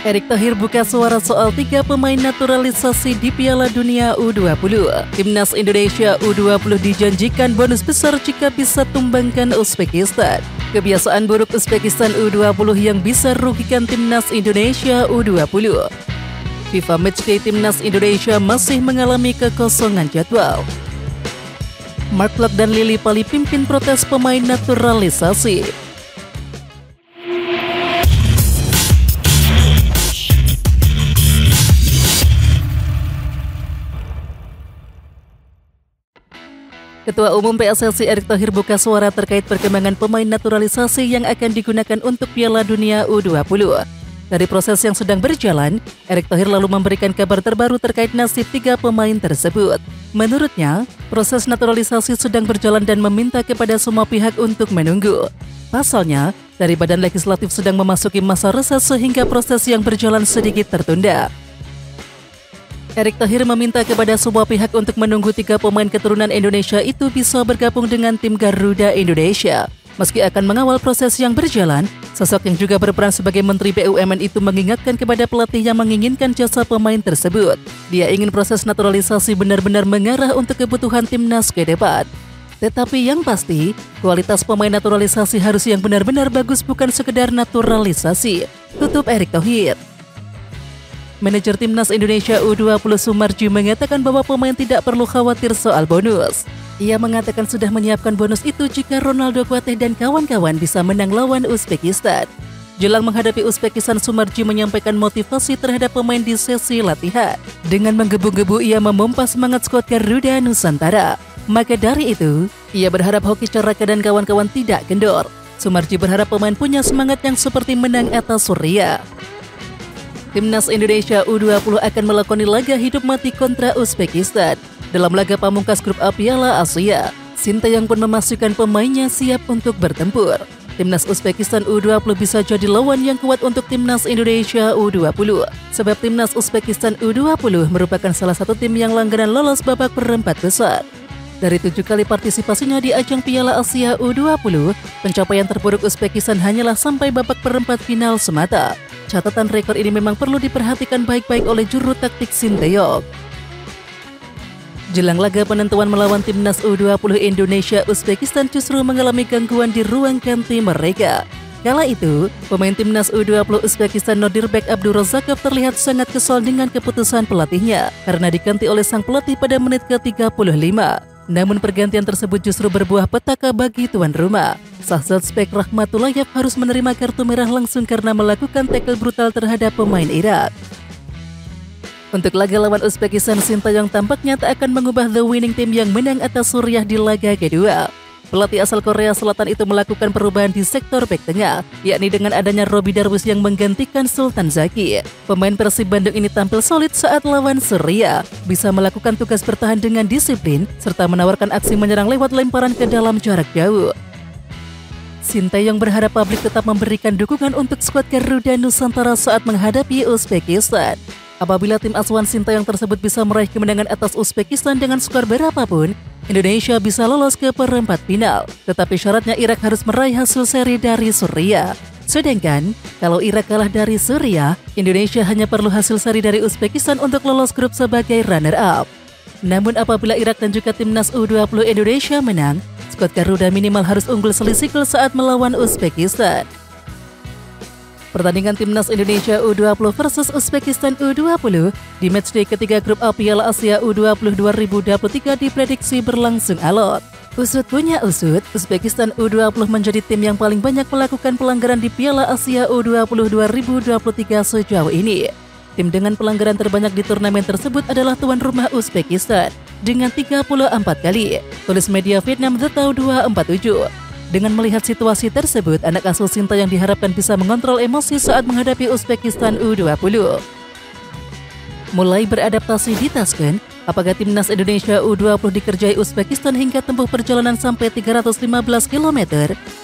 Erick Thohir buka suara soal 3 pemain naturalisasi di Piala Dunia U20. Timnas Indonesia U20 dijanjikan bonus besar jika bisa tumbangkan Uzbekistan. Kebiasaan buruk Uzbekistan U20 yang bisa rugikan Timnas Indonesia U20. FIFA Matchday Timnas Indonesia masih mengalami kekosongan jadwal. Mark Klok dan Lily Pali pimpin protes pemain naturalisasi. Ketua Umum PSSI Erick Thohir buka suara terkait perkembangan pemain naturalisasi yang akan digunakan untuk Piala Dunia U20. Dari proses yang sedang berjalan, Erick Thohir lalu memberikan kabar terbaru terkait nasib 3 pemain tersebut. Menurutnya, proses naturalisasi sedang berjalan dan meminta kepada semua pihak untuk menunggu. Pasalnya, dari Badan Legislatif sedang memasuki masa reses sehingga proses yang berjalan sedikit tertunda. Erick Thohir meminta kepada semua pihak untuk menunggu 3 pemain keturunan Indonesia itu bisa bergabung dengan tim Garuda Indonesia. Meski akan mengawal proses yang berjalan, sosok yang juga berperan sebagai Menteri BUMN itu mengingatkan kepada pelatih yang menginginkan jasa pemain tersebut. Dia ingin proses naturalisasi benar-benar mengarah untuk kebutuhan timnas ke depan. Tetapi yang pasti, kualitas pemain naturalisasi harus yang benar-benar bagus, bukan sekedar naturalisasi, tutup Erick Thohir. Manajer Timnas Indonesia U20 Sumarji mengatakan bahwa pemain tidak perlu khawatir soal bonus. Ia mengatakan sudah menyiapkan bonus itu jika Ronaldo Kuateh dan kawan-kawan bisa menang lawan Uzbekistan. Jelang menghadapi Uzbekistan, Sumarji menyampaikan motivasi terhadap pemain di sesi latihan. Dengan menggebu-gebu ia memompa semangat skuad Garuda Nusantara. Maka dari itu, ia berharap Hoki Caraka dan kawan-kawan tidak kendor. Sumarji berharap pemain punya semangat yang seperti menang atas Suriah. Timnas Indonesia U20 akan melakoni laga hidup mati kontra Uzbekistan. Dalam laga pamungkas grup A Piala Asia, Sinteyong pun memastikan pemainnya siap untuk bertempur. Timnas Uzbekistan U20 bisa jadi lawan yang kuat untuk Timnas Indonesia U20. Sebab Timnas Uzbekistan U20 merupakan salah satu tim yang langganan lolos babak perempat besar. Dari 7 kali partisipasinya di ajang Piala Asia U20, pencapaian terburuk Uzbekistan hanyalah sampai babak perempat final semata. Catatan rekor ini memang perlu diperhatikan baik-baik oleh juru taktik Sinteyong. Jelang laga penentuan melawan Timnas U20 Indonesia, Uzbekistan justru mengalami gangguan di ruang ganti mereka. Kala itu, pemain Timnas U20 Uzbekistan Nodirbek Abdurrazakov terlihat sangat kesal dengan keputusan pelatihnya karena diganti oleh sang pelatih pada menit ke-35. Namun pergantian tersebut justru berbuah petaka bagi tuan rumah. Shahzad Spek Rahmatullayev harus menerima kartu merah langsung karena melakukan tackle brutal terhadap pemain Irak. Untuk laga lawan Uzbekistan, Sinteyong tampaknya tak akan mengubah the winning team yang menang atas Suriah di laga kedua. Pelatih asal Korea Selatan itu melakukan perubahan di sektor bek tengah, yakni dengan adanya Robbie Darwish yang menggantikan Sultan Zaki. Pemain Persib Bandung ini tampil solid saat lawan Suriah, bisa melakukan tugas bertahan dengan disiplin, serta menawarkan aksi menyerang lewat lemparan ke dalam jarak jauh. Sinteyong berharap publik tetap memberikan dukungan untuk skuad Garuda Nusantara saat menghadapi Uzbekistan. Apabila tim asuhan Sinteyong tersebut bisa meraih kemenangan atas Uzbekistan dengan skor berapapun, Indonesia bisa lolos ke perempat final. Tetapi syaratnya Irak harus meraih hasil seri dari Suriah. Sedangkan, kalau Irak kalah dari Suriah, Indonesia hanya perlu hasil seri dari Uzbekistan untuk lolos grup sebagai runner-up. Namun apabila Irak dan juga Timnas U20 Indonesia menang, skuad Garuda minimal harus unggul selisih gol saat melawan Uzbekistan. Pertandingan Timnas Indonesia U20 versus Uzbekistan U20 di matchday ketiga grup A Piala Asia U20 2023 diprediksi berlangsung alot. Usut punya usut, Uzbekistan U20 menjadi tim yang paling banyak melakukan pelanggaran di Piala Asia U20 2023 sejauh ini. Tim dengan pelanggaran terbanyak di turnamen tersebut adalah tuan rumah Uzbekistan dengan 34 kali, tulis media Vietnam The Tau 247. Dengan melihat situasi tersebut, anak asuh Sinteyong diharapkan bisa mengontrol emosi saat menghadapi Uzbekistan U20. Mulai beradaptasi di Tashkent, apakah Timnas Indonesia U20 dikerjai Uzbekistan hingga tempuh perjalanan sampai 315 km?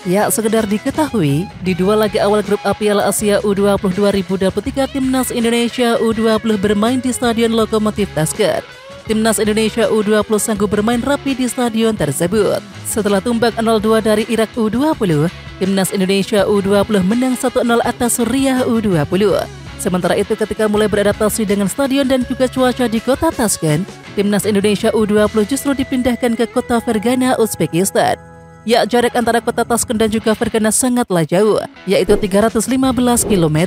Ya, sekedar diketahui, di 2 laga awal grup A Piala Asia U20 2023, Timnas Indonesia U20 bermain di Stadion Lokomotif Tashkent. Timnas Indonesia U20 sanggup bermain rapi di stadion tersebut. Setelah tumbang 0-2 dari Irak U20, Timnas Indonesia U20 menang 1-0 atas Suriah U20. Sementara itu ketika mulai beradaptasi dengan stadion dan juga cuaca di kota Tashkent, timnas Indonesia U20 justru dipindahkan ke kota Fergana, Uzbekistan. Ya, jarak antara kota Tashkent dan juga Fergana sangatlah jauh, yaitu 315 km.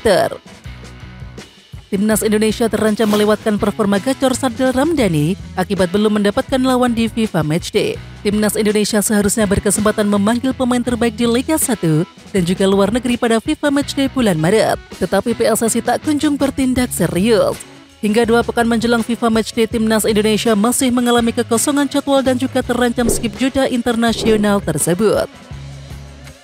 Timnas Indonesia terancam melewatkan performa gacor Sardal Ramdhani akibat belum mendapatkan lawan di FIFA Matchday. Timnas Indonesia seharusnya berkesempatan memanggil pemain terbaik di Liga 1 dan juga luar negeri pada FIFA Matchday bulan Maret, tetapi PSSI tak kunjung bertindak serius. Hingga 2 pekan menjelang FIFA Matchday, Timnas Indonesia masih mengalami kekosongan jadwal dan juga terancam skip jeda internasional tersebut.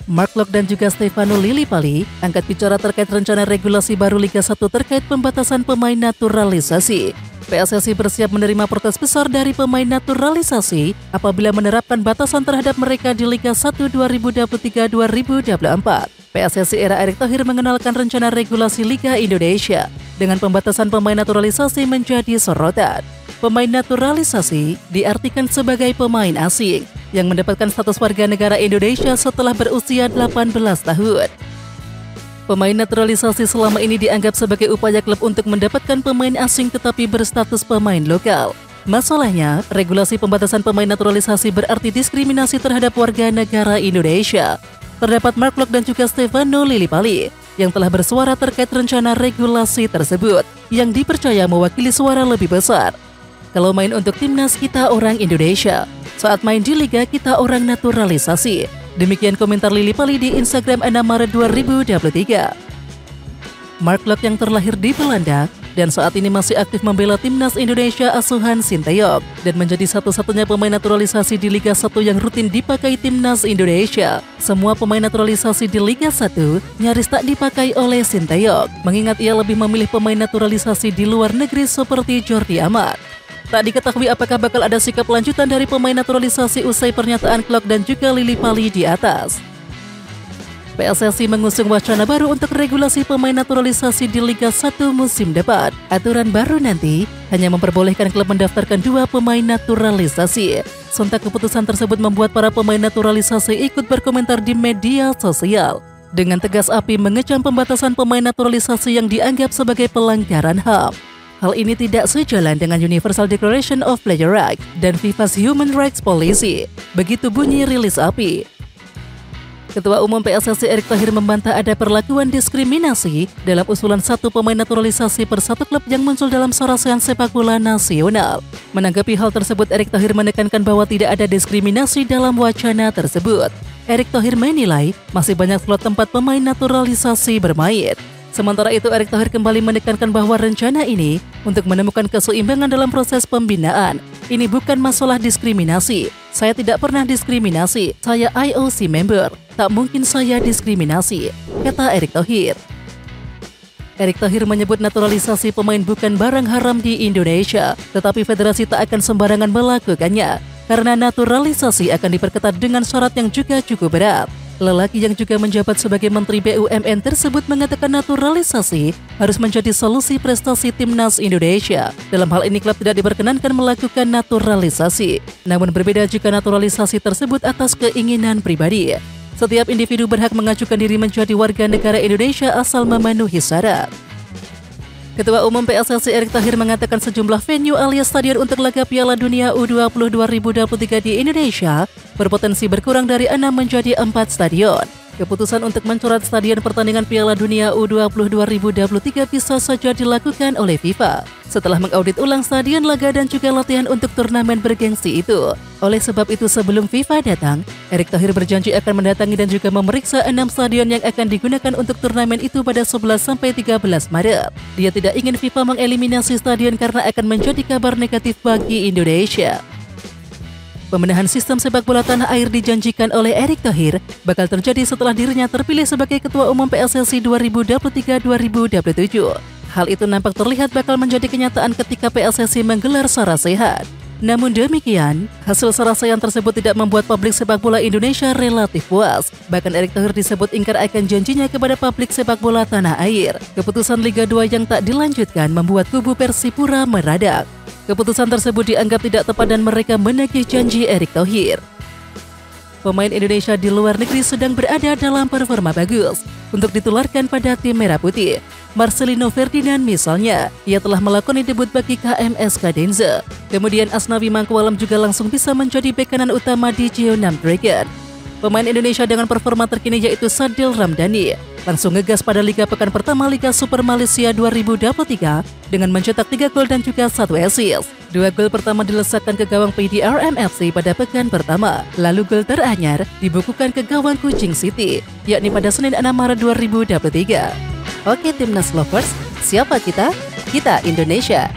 Mark Locke dan juga Stefano Lillipali angkat bicara terkait rencana regulasi baru Liga 1 terkait pembatasan pemain naturalisasi. PSSI bersiap menerima protes besar dari pemain naturalisasi apabila menerapkan batasan terhadap mereka di Liga 1 2023-2024. PSSI era Erick Thohir mengenalkan rencana regulasi Liga Indonesia dengan pembatasan pemain naturalisasi menjadi sorotan. Pemain naturalisasi diartikan sebagai pemain asing yang mendapatkan status warga negara Indonesia setelah berusia 18 tahun. Pemain naturalisasi selama ini dianggap sebagai upaya klub untuk mendapatkan pemain asing tetapi berstatus pemain lokal. Masalahnya, regulasi pembatasan pemain naturalisasi berarti diskriminasi terhadap warga negara Indonesia. Terdapat Mark Locke dan juga Stefano Lillipali yang telah bersuara terkait rencana regulasi tersebut yang dipercaya mewakili suara lebih besar. Kalau main untuk timnas, kita orang Indonesia. Saat main di Liga, kita orang naturalisasi. Demikian komentar Lillipali di Instagram 6 Maret 2023. Mark Locke yang terlahir di Belanda dan saat ini masih aktif membela timnas Indonesia asuhan Sinteyong dan menjadi satu-satunya pemain naturalisasi di Liga 1 yang rutin dipakai timnas Indonesia. Semua pemain naturalisasi di Liga 1 nyaris tak dipakai oleh Sinteyong, mengingat ia lebih memilih pemain naturalisasi di luar negeri seperti Jordi Amat. Tak diketahui apakah bakal ada sikap lanjutan dari pemain naturalisasi usai pernyataan Locke dan juga Lillipali di atas. PSSI mengusung wacana baru untuk regulasi pemain naturalisasi di Liga 1 musim depan. Aturan baru nanti hanya memperbolehkan klub mendaftarkan 2 pemain naturalisasi. Sontak keputusan tersebut membuat para pemain naturalisasi ikut berkomentar di media sosial dengan tegas api mengecam pembatasan pemain naturalisasi yang dianggap sebagai pelanggaran HAM. Hal ini tidak sejalan dengan Universal Declaration of Player Rights dan FIFA's Human Rights Policy. Begitu bunyi rilis API. Ketua Umum PSSI Erick Thohir membantah ada perlakuan diskriminasi dalam usulan 1 pemain naturalisasi per 1 klub yang muncul dalam Sarasehan Sepak Bola Nasional. Menanggapi hal tersebut, Erick Thohir menekankan bahwa tidak ada diskriminasi dalam wacana tersebut. Erick Thohir menilai masih banyak slot tempat pemain naturalisasi bermain. Sementara itu, Erick Thohir kembali menekankan bahwa rencana ini untuk menemukan keseimbangan dalam proses pembinaan. Ini bukan masalah diskriminasi. Saya tidak pernah diskriminasi. Saya IOC member. Tak mungkin saya diskriminasi, kata Erick Thohir. Erick Thohir menyebut naturalisasi pemain bukan barang haram di Indonesia, tetapi federasi tak akan sembarangan melakukannya karena naturalisasi akan diperketat dengan syarat yang juga cukup berat. Lelaki yang juga menjabat sebagai Menteri BUMN tersebut mengatakan naturalisasi harus menjadi solusi prestasi timnas Indonesia. Dalam hal ini klub tidak diperkenankan melakukan naturalisasi. Namun berbeda jika naturalisasi tersebut atas keinginan pribadi. Setiap individu berhak mengajukan diri menjadi warga negara Indonesia asal memenuhi syarat. Ketua Umum PSSI Erick Thohir mengatakan sejumlah venue alias stadion untuk laga Piala Dunia U20 2023 di Indonesia berpotensi berkurang dari 6 menjadi 4 stadion. Keputusan untuk mencoret stadion pertandingan Piala Dunia U20 2023 bisa saja dilakukan oleh FIFA setelah mengaudit ulang stadion laga dan juga latihan untuk turnamen bergengsi itu. Oleh sebab itu, sebelum FIFA datang, Erick Thohir berjanji akan mendatangi dan juga memeriksa 6 stadion yang akan digunakan untuk turnamen itu pada 11-13 Maret. Dia tidak ingin FIFA mengeliminasi stadion karena akan menjadi kabar negatif bagi Indonesia. Pembenahan sistem sepak bola tanah air dijanjikan oleh Erick Thohir bakal terjadi setelah dirinya terpilih sebagai Ketua Umum PSSI 2023-2027. Hal itu nampak terlihat bakal menjadi kenyataan ketika PSSI menggelar Sarasehan. Namun demikian, hasil Sarasehan tersebut tidak membuat publik sepak bola Indonesia relatif puas. Bahkan Erick Thohir disebut ingkar akan janjinya kepada publik sepak bola tanah air. Keputusan Liga 2 yang tak dilanjutkan membuat kubu Persipura meradak. Keputusan tersebut dianggap tidak tepat dan mereka menagih janji Erick Thohir. pemain Indonesia di luar negeri sedang berada dalam performa bagus untuk ditularkan pada tim Merah Putih. Marcelino Ferdinand misalnya, ia telah melakoni debut bagi KMS Kadenza. Kemudian Asnawi Mangkualam juga langsung bisa menjadi bek kanan utama di Jeonnam Dragon. Pemain Indonesia dengan performa terkini yaitu Sadil Ramdhani langsung ngegas pada Liga Pekan Pertama Liga Super Malaysia 2023 dengan mencetak 3 gol dan juga 1 assist. 2 gol pertama dilesakkan ke gawang PDRM FC pada pekan pertama, lalu gol teranyar dibukukan ke gawang Kuching City, yakni pada Senin 6 Maret 2023. Oke Timnas Lovers, siapa kita? Kita Indonesia.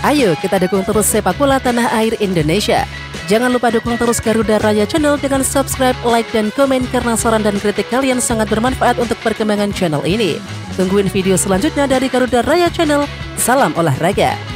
Ayo kita dukung terus sepak bola tanah air Indonesia. Jangan lupa dukung terus Garuda Raya Channel dengan subscribe, like, dan komen karena saran dan kritik kalian sangat bermanfaat untuk perkembangan channel ini. Tungguin video selanjutnya dari Garuda Raya Channel. Salam olahraga.